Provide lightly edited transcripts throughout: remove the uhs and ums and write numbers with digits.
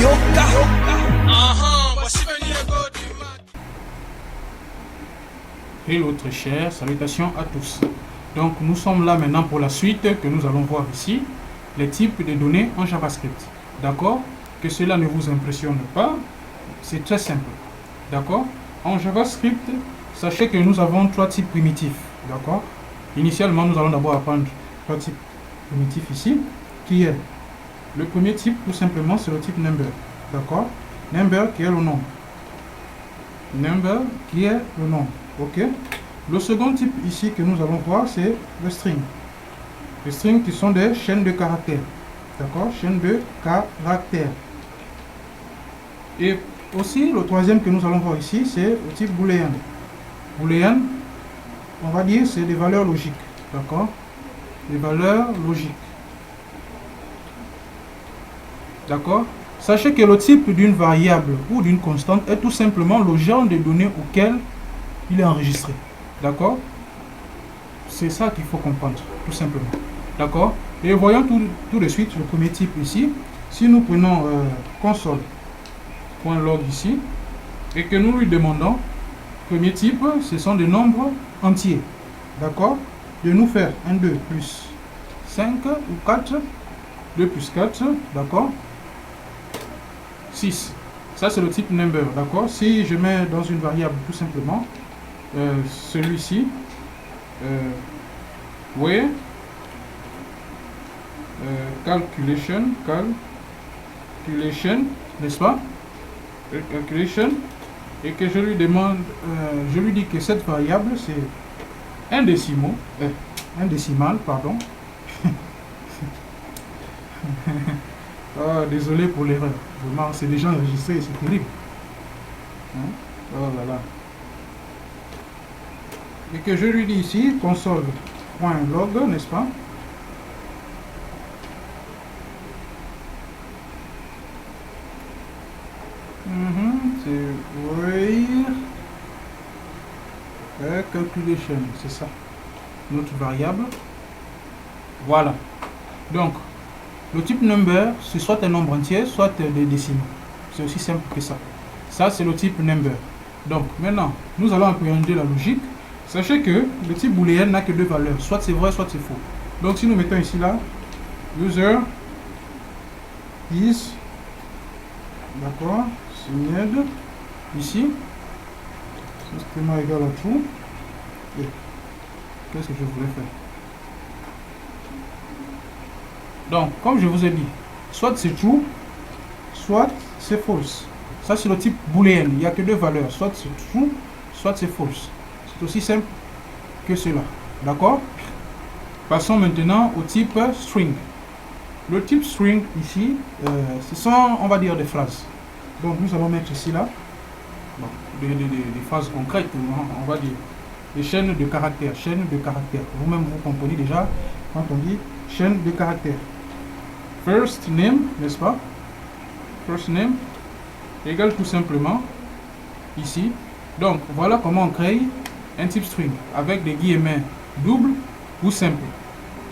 Yoka. Hello très chers, salutations à tous. Donc nous sommes là maintenant pour la suite que nous allons voir ici, les types de données en JavaScript. D'accord? Que cela ne vous impressionne pas, c'est très simple. D'accord? En JavaScript, sachez que nous avons trois types primitifs. D'accord? Initialement, nous allons d'abord apprendre trois types primitifs ici, qui est le premier type, tout simplement, c'est le type number. D'accord? Number qui est le nom. Number qui est le nom. Ok. Le second type ici que nous allons voir, c'est le string. Les strings qui sont des chaînes de caractères. D'accord? Chaînes de caractères. Et aussi, le troisième que nous allons voir ici, c'est le type booléen. Booléen, on va dire, c'est des valeurs logiques. D'accord? Des valeurs logiques. D'accord? Sachez que le type d'une variable ou d'une constante est tout simplement le genre de données auquel il est enregistré. D'accord? C'est ça qu'il faut comprendre, tout simplement. D'accord? Et voyons tout de suite le premier type ici. Si nous prenons console.log ici, et que nous lui demandons, premier type, ce sont des nombres entiers. D'accord? De nous faire 1, 2 plus 5 ou 4, 2 plus 4, d'accord? 6. Ça, c'est le type number, d'accord? Si je mets dans une variable, tout simplement, celui-ci, where calculation, n'est-ce pas? Calculation, et que je lui demande, je lui dis que cette variable, c'est un décimal, pardon. Oh, désolé pour l'erreur. Vraiment, c'est déjà enregistré, c'est terrible. Hein? Oh là là. Et que je lui dis ici, console.log, n'est-ce pas? C'est where calculation, c'est ça. Notre variable. Voilà. Donc, le type number, c'est soit un nombre entier, soit des décimaux. C'est aussi simple que ça. Ça, c'est le type number. Donc, maintenant, nous allons appréhender la logique. Sachez que le type booléen n'a que deux valeurs. Soit c'est vrai, soit c'est faux. Donc, si nous mettons ici, là, user is, d'accord, signed, ici, c'est strictement égal à true. Et qu'est-ce que je voulais faire? Donc, comme je vous ai dit, soit c'est true, soit c'est false. Ça, c'est le type booléen. Il n'y a que deux valeurs. Soit c'est true, soit c'est false. C'est aussi simple que cela. D'accord? Passons maintenant au type string. Le type string, ici, ce sont, on va dire, des phrases. Donc, nous allons mettre ici, là, bon, des phrases concrètes, on va dire. Des chaînes de caractères. Chaînes de caractères. Vous-même, vous comprenez déjà quand on dit chaîne de caractères. First name, n'est-ce pas? First name égale tout simplement ici. Donc voilà comment on crée un type string avec des guillemets doubles ou simples.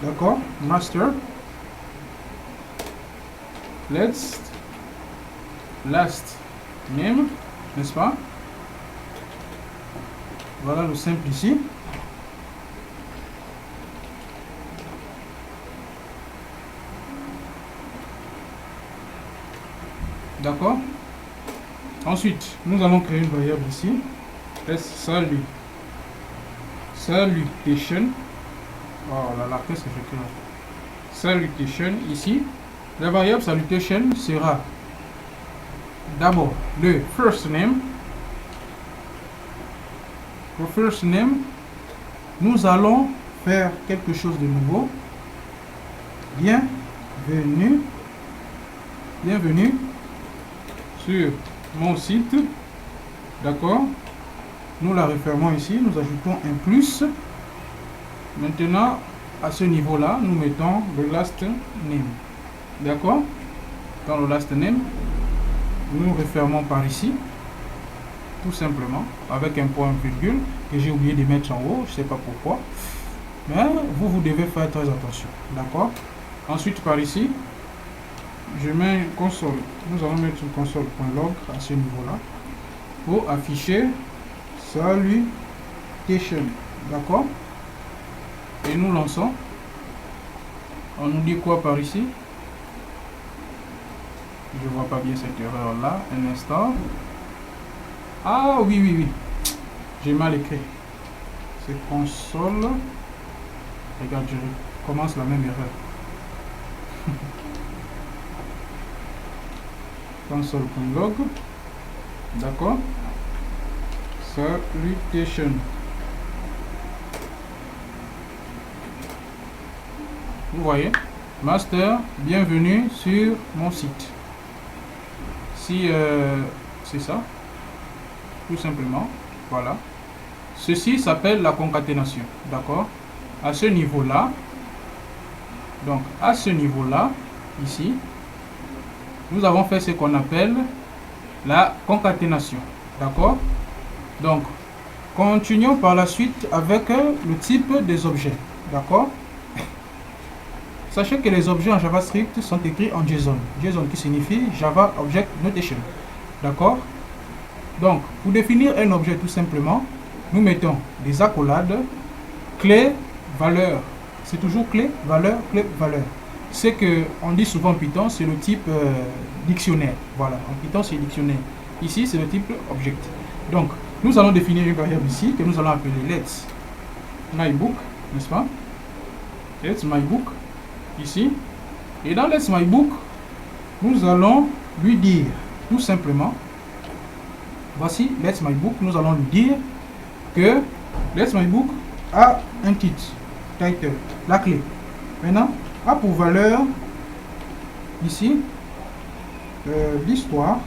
D'accord? Master. Last name, n'est-ce pas? Voilà le simple ici. D'accord? Ensuite, nous allons créer une variable ici. Salutation. Oh là là, qu'est-ce que je crée? Salutation ici. La variable salutation sera d'abord le first name. Pour first name, nous allons faire quelque chose de nouveau. Bienvenue sur mon site. D'accord? Nous la refermons ici, nous ajoutons un plus. Maintenant, à ce niveau-là, nous mettons le last name. D'accord? Dans le last name, nous refermons par ici, tout simplement, avec un point virgule que j'ai oublié de mettre en haut, je ne sais pas pourquoi. Mais vous devez faire très attention. D'accord? Ensuite, par ici, je mets console. Nous allons mettre une console.log à ce niveau-là pour afficher salutation. D'accord? Et nous lançons. On nous dit quoi par ici? Je vois pas bien cette erreur là. Un instant. Ah oui, oui, oui. J'ai mal écrit. C'est console. Regarde, je recommence la même erreur. Console.log. D'accord. Salutation. Vous voyez, master, bienvenue sur mon site. Si c'est ça, tout simplement, voilà. Ceci s'appelle la concaténation, d'accord? À ce niveau-là, donc à ce niveau-là, ici, nous avons fait ce qu'on appelle la concaténation, d'accord? Donc, continuons par la suite avec le type des objets, d'accord? Sachez que les objets en JavaScript sont écrits en JSON. JSON qui signifie Java Object Notation. D'accord? Donc, pour définir un objet tout simplement, nous mettons des accolades, clé, valeur. C'est toujours clé, valeur, clé, valeur. Ce qu'on dit souvent en Python, c'est le type dictionnaire. Voilà, en Python c'est dictionnaire. Ici, c'est le type object. Donc, nous allons définir une variable ici que nous allons appeler let's mybook, n'est-ce pas? Let's mybook. Ici, et dans Let's My Book, nous allons lui dire tout simplement, voici Let's My Book, nous allons lui dire que Let's My Book a un titre, title, la clé. Maintenant, a pour valeur ici l'histoire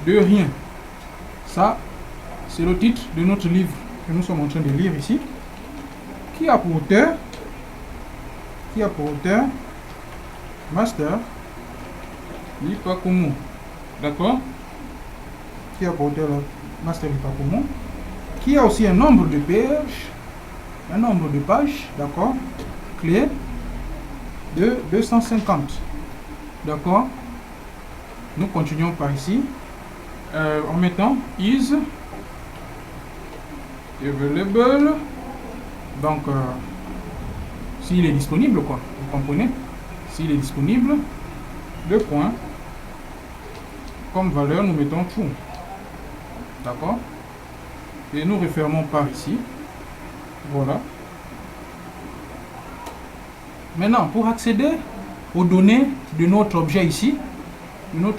de rien. Ça, c'est le titre de notre livre que nous sommes en train de lire ici. Qui a pour auteur master Lipakumu, d'accord? Qui a pour auteur master Lipakumu, qui a aussi un nombre de pages, d'accord? Clé de 250, d'accord? Nous continuons par ici en mettant is available. Donc, s'il est disponible, quoi, vous comprenez? S'il est disponible, deux points. Comme valeur, nous mettons true. D'accord? Et nous refermons par ici. Voilà. Maintenant, pour accéder aux données de notre objet ici, nous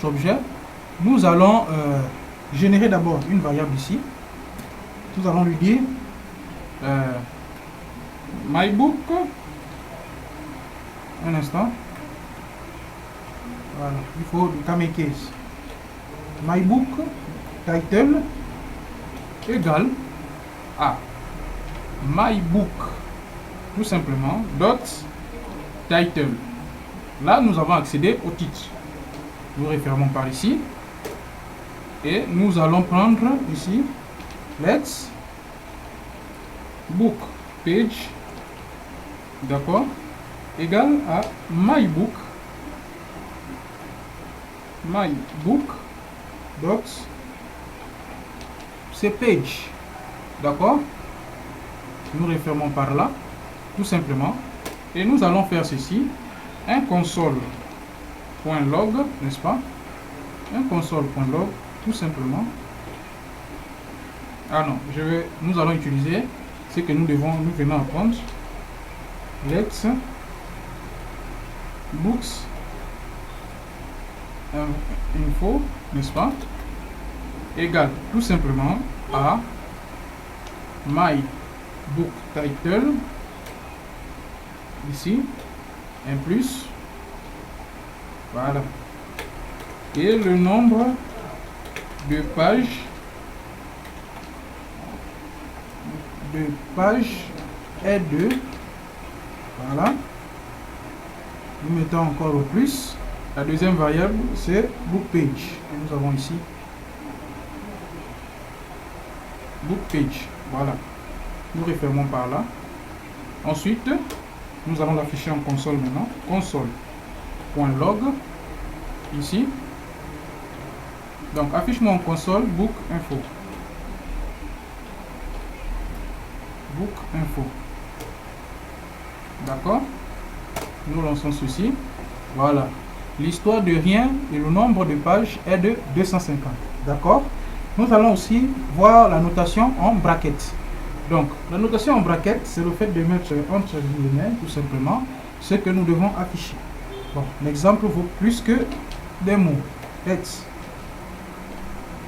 allons générer d'abord une variable ici. Nous allons lui dire mybook, un instant, voilà, il faut du camel case, mybook title égale à mybook tout simplement dot title. Là nous avons accédé au titre. Nous refermons par ici et nous allons prendre ici let's book page, d'accord, égal à mybook dot page, d'accord. Nous refermons par là tout simplement et nous allons faire ceci, un console.log, n'est-ce pas, un console.log tout simplement. Ah non, nous allons utiliser ce que nous venons apprendre. Let's books info, n'est-ce pas, égale tout simplement à my book title, ici, un plus, voilà, et le nombre de pages est de, voilà, nous mettons encore au plus. La deuxième variable c'est book page que nous avons ici, book page, voilà, nous refermons par là. Ensuite Nous allons l'afficher en console maintenant. Console.log. Ici. Donc, affiche-moi en console book info. Book info. D'accord? Nous lançons ceci. Voilà. L'histoire de rien et le nombre de pages est de 250. D'accord? Nous allons aussi voir la notation en bracket. Donc, la notation en bracket, c'est le fait de mettre entre guillemets, tout simplement, ce que nous devons afficher. Bon, l'exemple vaut plus que des mots. Let's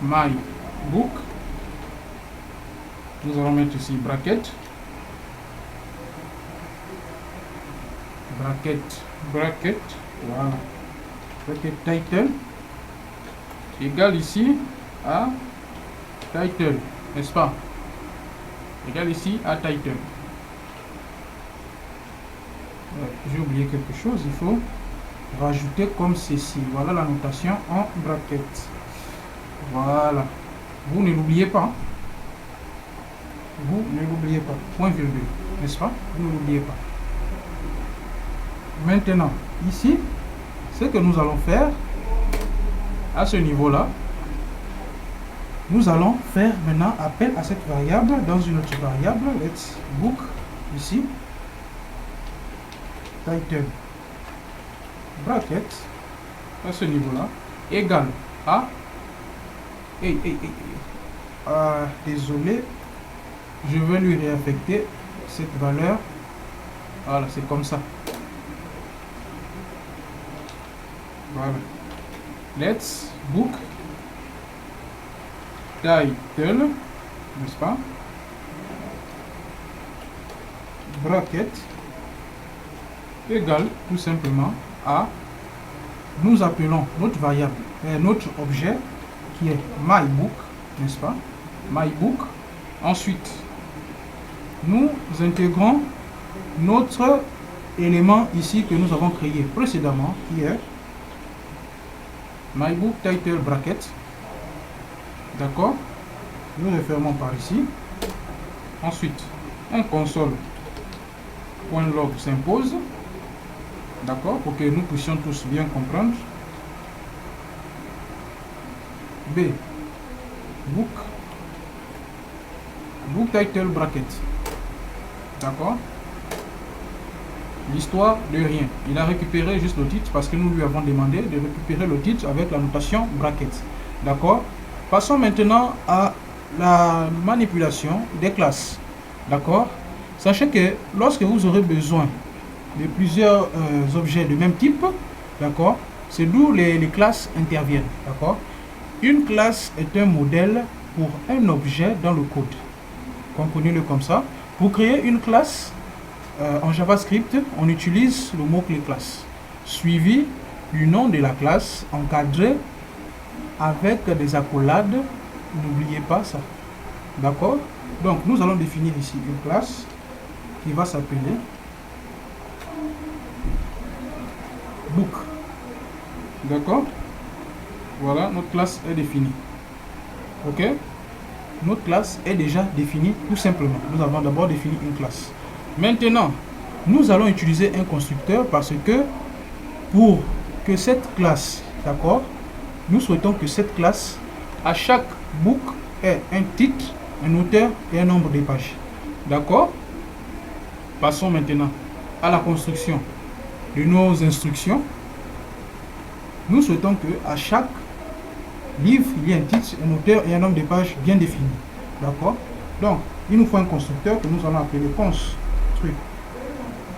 my book. Nous allons mettre ici bracket. Bracket. Voilà. Bracket title égale ici à title, n'est-ce pas? Égale ici à title. J'ai oublié quelque chose, il faut rajouter comme ceci. Voilà la notation en bracket. Voilà. Vous ne l'oubliez pas. Vous ne l'oubliez pas. Point virgule, n'est-ce pas? Vous ne l'oubliez pas. Maintenant, ici, ce que nous allons faire à ce niveau-là, nous allons faire maintenant appel à cette variable dans une autre variable. Let's book ici. Title bracket à ce niveau-là égale à désolé, je vais lui réaffecter cette valeur. Voilà, c'est comme ça. Voilà. Let's book title, n'est-ce pas? Bracket égale tout simplement à, nous appelons notre variable, notre objet qui est myBook, n'est-ce pas? myBook. Ensuite, nous intégrons notre élément ici que nous avons créé précédemment qui est myBook title bracket. D'accord? Nous refermons par ici. Ensuite, un console.log s'impose. D'accord? Pour que nous puissions tous bien comprendre. B. Book title bracket. D'accord? L'histoire de rien. Il a récupéré juste le titre parce que nous lui avons demandé de récupérer le titre avec la notation bracket. D'accord? Passons maintenant à la manipulation des classes. D'accord? Sachez que lorsque vous aurez besoin de plusieurs objets de même type, d'accord, c'est d'où les classes interviennent. D'accord? Une classe est un modèle pour un objet dans le code. Comprenez-le comme ça. Pour créer une classe en JavaScript, on utilise le mot-clé classe, suivi du nom de la classe, encadré avec des accolades. N'oubliez pas ça. D'accord? Donc, nous allons définir ici une classe qui va s'appeler book. D'accord? Voilà, notre classe est définie. Ok? Notre classe est déjà définie tout simplement. Nous avons d'abord défini une classe. Maintenant, nous allons utiliser un constructeur parce que pour que cette classe, d'accord, nous souhaitons que cette classe, à chaque book, ait un titre, un auteur et un nombre de pages. D'accord? Passons maintenant à la construction de nos instructions. Nous souhaitons que à chaque livre, il y ait un titre, un auteur et un nombre de pages bien définis. D'accord? Donc, il nous faut un constructeur que nous allons appeler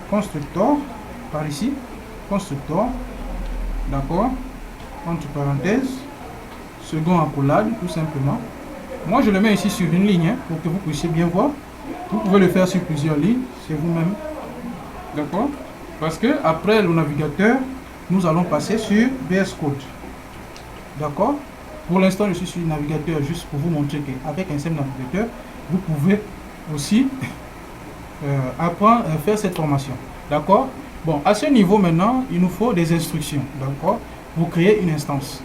constructeur, par ici, constructeur, d'accord, entre parenthèses, second accolade, tout simplement. Moi, je le mets ici sur une ligne, pour que vous puissiez bien voir. Vous pouvez le faire sur plusieurs lignes, c'est vous-même. D'accord? Parce que après le navigateur, nous allons passer sur VS Code. D'accord? Pour l'instant, je suis sur le navigateur juste pour vous montrer qu'avec un simple navigateur, vous pouvez aussi apprendre à faire cette formation. D'accord? Bon, à ce niveau maintenant, il nous faut des instructions. D'accord? Pour créer une instance.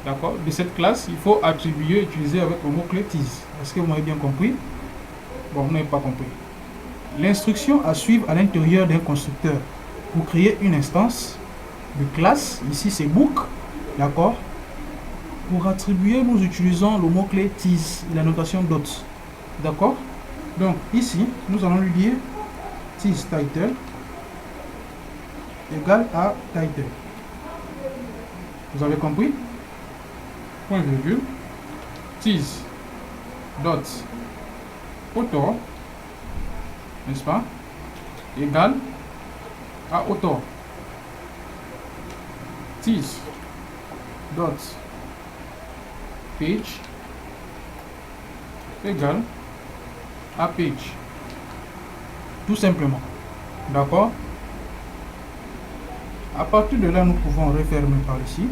D'accord? De cette classe, il faut attribuer, utiliser avec le mot-clé tease. Est-ce que vous m'avez bien compris? Bon, vous n'avez pas compris. L'instruction à suivre à l'intérieur d'un constructeur pour créer une instance de classe, ici c'est book, d'accord. Pour attribuer, nous utilisons le mot-clé tease et la notation dot, d'accord. Donc ici, nous allons lui dire tease title égale à title. Vous avez compris? Point virgule, tease dot author, n'est-ce pas, égale à author. Tease dot page égale à page. Tout simplement. D'accord? À partir de là, nous pouvons refermer par ici.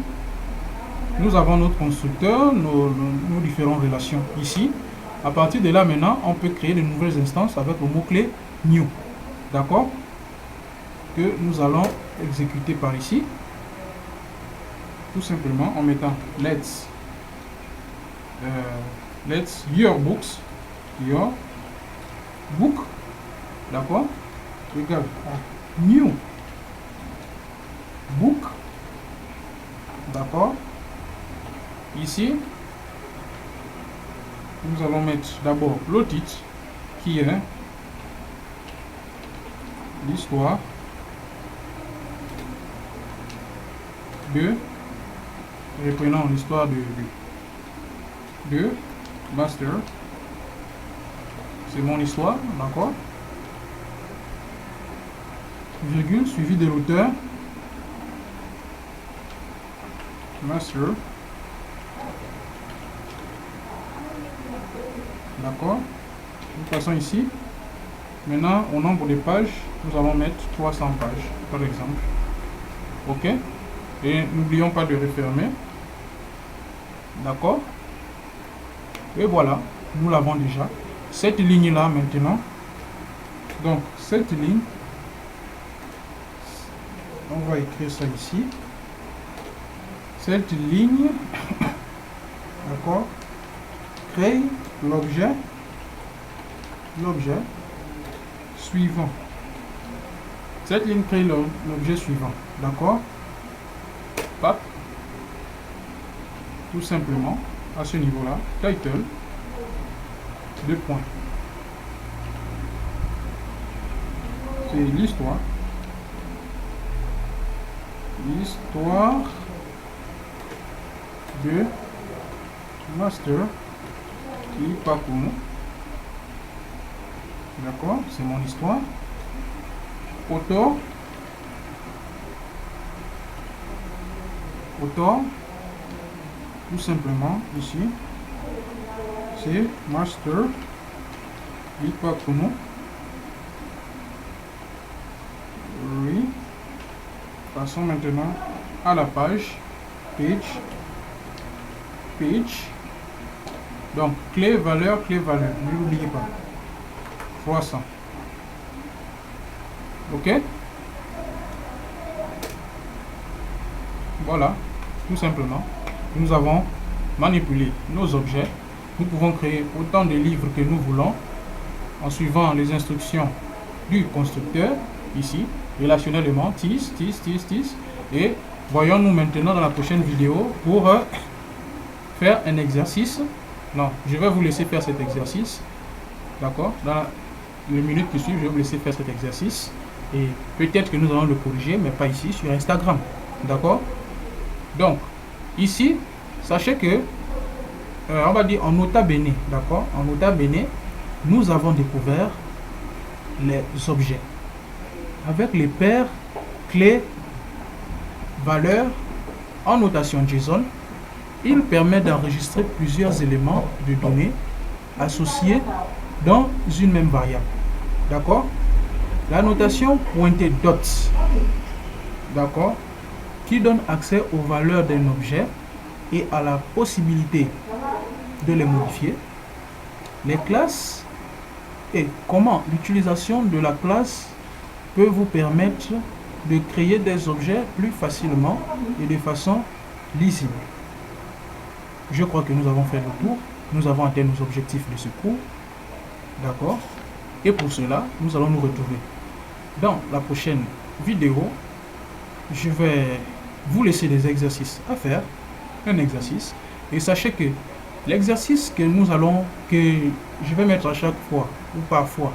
Nous avons notre constructeur, nos différentes relations ici. À partir de là, maintenant, on peut créer de nouvelles instances avec le mot-clé new. D'accord? Que nous allons exécuter par ici. Tout simplement en mettant let's your books, your book, d'accord, égale à new book, d'accord. Ici, nous allons mettre d'abord le titre qui est l'histoire de, reprenons l'histoire de master, c'est mon histoire, d'accord, virgule suivi de l'auteur, master, d'accord. Nous passons ici. Maintenant, au nombre de pages, nous allons mettre 300 pages, par exemple. Ok. Et n'oublions pas de refermer. D'accord. Et voilà, nous l'avons déjà. Cette ligne-là, maintenant. Donc, cette ligne, on va écrire ça ici. Cette ligne, d'accord, crée l'objet suivant. Cette ligne crée l'objet suivant, d'accord. Pap, tout simplement, à ce niveau-là, title, 2 points. C'est l'histoire de master Ipakuno. D'accord, c'est mon histoire. Auteur, tout simplement ici, c'est master Ipakuno. Oui. Passons maintenant à la page, page. Donc, clé, valeur, ne l'oubliez pas. 300. Ok? Voilà, tout simplement. Nous avons manipulé nos objets. Nous pouvons créer autant de livres que nous voulons en suivant les instructions du constructeur, ici, relationnellement, tease. Et voyons-nous maintenant dans la prochaine vidéo pour faire un exercice. Non, je vais vous laisser faire cet exercice. D'accord? Dans les minutes qui suivent, je vais vous laisser faire cet exercice. Et peut-être que nous allons le corriger, mais pas ici, sur Instagram. D'accord? Donc, ici, sachez que, on va dire en nota bene, d'accord? En nota bene, nous avons découvert les objets avec les paires clés, valeurs en notation JSON. Il permet d'enregistrer plusieurs éléments de données associés dans une même variable. D'accord? La notation pointée dot, d'accord, qui donne accès aux valeurs d'un objet et à la possibilité de les modifier. Les classes et comment l'utilisation de la classe peut vous permettre de créer des objets plus facilement et de façon lisible. Je crois que nous avons fait le tour. Nous avons atteint nos objectifs de ce cours. D'accord. Et pour cela, nous allons nous retrouver dans la prochaine vidéo. Je vais vous laisser des exercices à faire, un exercice, et sachez que l'exercice que je vais mettre à chaque fois ou parfois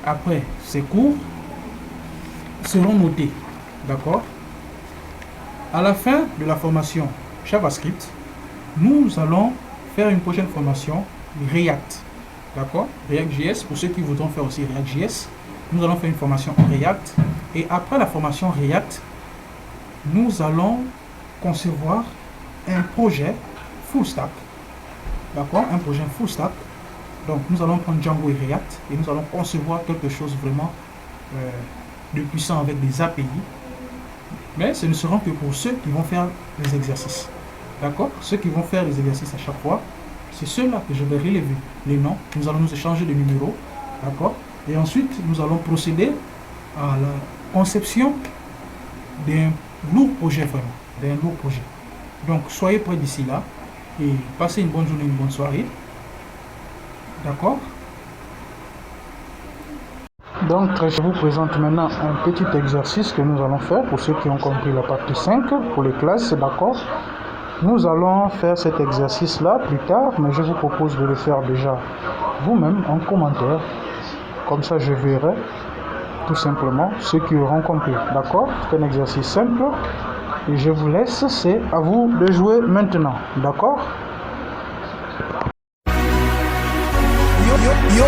après ces cours seront notés, d'accord? À la fin de la formation JavaScript, nous allons faire une prochaine formation React, d'accord? React.js, pour ceux qui voudront faire aussi React.js, nous allons faire une formation React, et après la formation React, nous allons concevoir un projet full stack, d'accord? Un projet full stack. Donc nous allons prendre Django et React et nous allons concevoir quelque chose vraiment de puissant avec des API. Mais ce ne seront que pour ceux qui vont faire les exercices, d'accord? Ceux qui vont faire les exercices à chaque fois, c'est ceux-là que je vais relever les noms. Nous allons nous échanger de numéros, d'accord? Et ensuite, nous allons procéder à la conception d'un lourd projet, vraiment, d'un lourd projet. Donc, soyez prêts d'ici là et passez une bonne journée, une bonne soirée. D'accord? Donc, je vous présente maintenant un petit exercice que nous allons faire pour ceux qui ont compris la partie 5 pour les classes, d'accord? Nous allons faire cet exercice-là plus tard, mais je vous propose de le faire déjà vous-même en commentaire. Comme ça, je verrai tout simplement ceux qui auront compris, d'accord? C'est un exercice simple et je vous laisse, c'est à vous de jouer maintenant, d'accord? Yo,